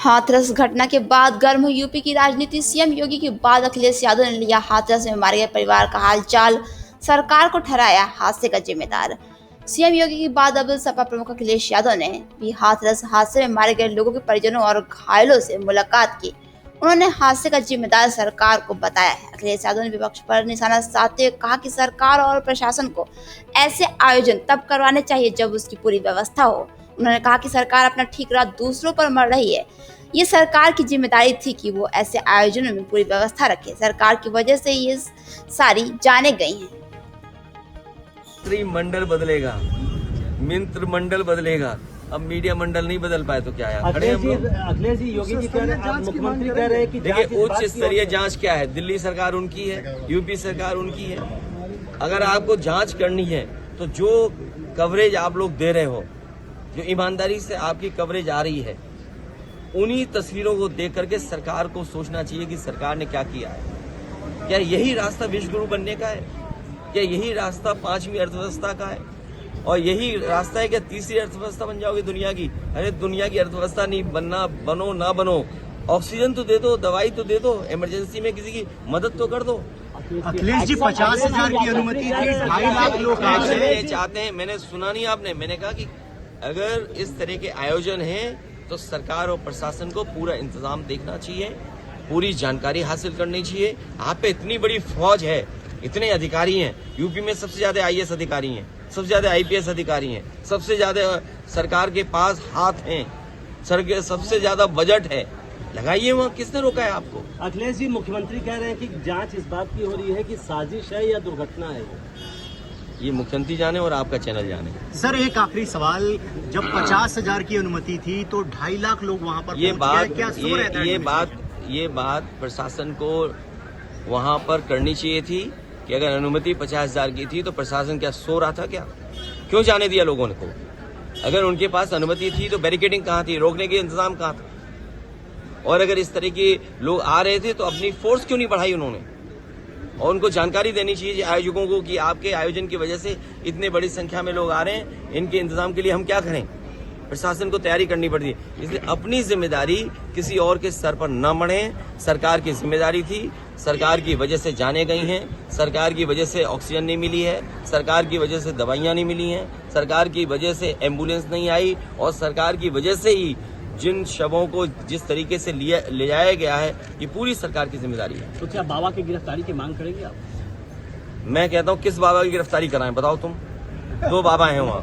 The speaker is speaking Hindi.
हाथरस घटना के बाद गर्म हुई यूपी की राजनीति। सीएम योगी के बाद अखिलेश यादव ने लिया हाथरस में मारे गए परिवार का हालचाल, सरकार को ठहराया हादसे का जिम्मेदार। सीएम योगी के बाद अब सपा प्रमुख अखिलेश यादव ने भी हाथरस हादसे में मारे गए लोगों के परिजनों और घायलों से मुलाकात की। उन्होंने हादसे का जिम्मेदार सरकार को बताया है। अखिलेश यादव ने विपक्ष पर निशाना साधते हुए कहा कि सरकार और प्रशासन को ऐसे आयोजन तब करवाने चाहिए जब उसकी पूरी व्यवस्था हो। उन्होंने कहा कि सरकार अपना ठिकाना दूसरों पर मर रही है। ये सरकार की जिम्मेदारी थी कि वो ऐसे आयोजनों में पूरी व्यवस्था रखे। सरकार की वजह से ये सारी जाने गई हैं। मंडल बदलेगा, मित्र मंडल बदलेगा, अब मीडिया मंडल नहीं बदल पाए तो क्या यार? अखिलेश जी, योगी जी कह रहे हैं, मुख्यमंत्री कह रहे हैं कि देखिए उच्च स्तरीय जांच क्या है? दिल्ली सरकार उनकी है, यूपी सरकार उनकी है। अगर आपको जांच करनी है तो जो कवरेज आप लोग दे रहे हो, जो ईमानदारी से आपकी कवरेज आ रही है, उन्हीं तस्वीरों को देख करके सरकार को सोचना चाहिए कि सरकार ने क्या किया है। क्या यही रास्ता विश्व गुरु बनने का है? क्या यही रास्ता 5वीं अर्थव्यवस्था का है? और यही रास्ता है कि तीसरी अर्थव्यवस्था बन जाओगे दुनिया की? अरे दुनिया की अर्थव्यवस्था नहीं बनना, बनो ना बनो, ऑक्सीजन तो दे दो, दवाई तो दे दो, इमरजेंसी में किसी की मदद तो कर दो। अखिलेश जी 50,000 की अनुमति थी, 2.5 लाख लोग चाहते हैं। मैंने सुना नहीं आपने, मैंने कहा कि अगर इस तरह के आयोजन हैं तो सरकार और प्रशासन को पूरा इंतजाम देखना चाहिए, पूरी जानकारी हासिल करनी चाहिए। आप पे इतनी बड़ी फौज है, इतने अधिकारी हैं, यूपी में सबसे ज्यादा आईएएस अधिकारी हैं, सबसे ज्यादा आईपीएस अधिकारी हैं, सबसे ज्यादा सरकार के पास हाथ हैं, सबसे ज्यादा बजट है, लगाइए वहाँ। किसने रोका है आपको? अखिलेश जी, मुख्यमंत्री कह रहे हैं कि जांच इस बात की हो रही है कि साजिश है या दुर्घटना है। ये मुख्यमंत्री जाने और आपका चैनल जाने। सर एक आखिरी सवाल, जब 50,000 की अनुमति थी तो 2.5 लाख लोग वहां पर ये बात प्रशासन को वहां पर करनी चाहिए थी कि अगर अनुमति 50,000 की थी तो प्रशासन क्या सो रहा था? क्या क्यों जाने दिया लोगों को? अगर उनके पास अनुमति थी तो बैरिकेडिंग कहाँ थी? रोकने के इंतजाम कहाँ था? और अगर इस तरह के लोग आ रहे थे तो अपनी फोर्स क्यों नहीं बढ़ाई उन्होंने? और उनको जानकारी देनी चाहिए आयोजकों को कि आपके आयोजन की वजह से इतने बड़ी संख्या में लोग आ रहे हैं, इनके इंतजाम के लिए हम क्या करें? प्रशासन को तैयारी करनी पड़ती है। इसलिए अपनी जिम्मेदारी किसी और के सर पर न मढ़े। सरकार की जिम्मेदारी थी, सरकार की वजह से जाने गई हैं, सरकार की वजह से ऑक्सीजन नहीं मिली है, सरकार की वजह से दवाइयां नहीं मिली हैं, सरकार की वजह से एम्बुलेंस नहीं आई, और सरकार की वजह से ही जिन शवों को जिस तरीके से ले जाया गया है, ये पूरी सरकार की जिम्मेदारी है। तो क्या बाबा की गिरफ्तारी की मांग करेंगे आप? मैं कहता हूँ किस बाबा की गिरफ्तारी कराएं बताओ तुम? 2 बाबा हैं वहाँ।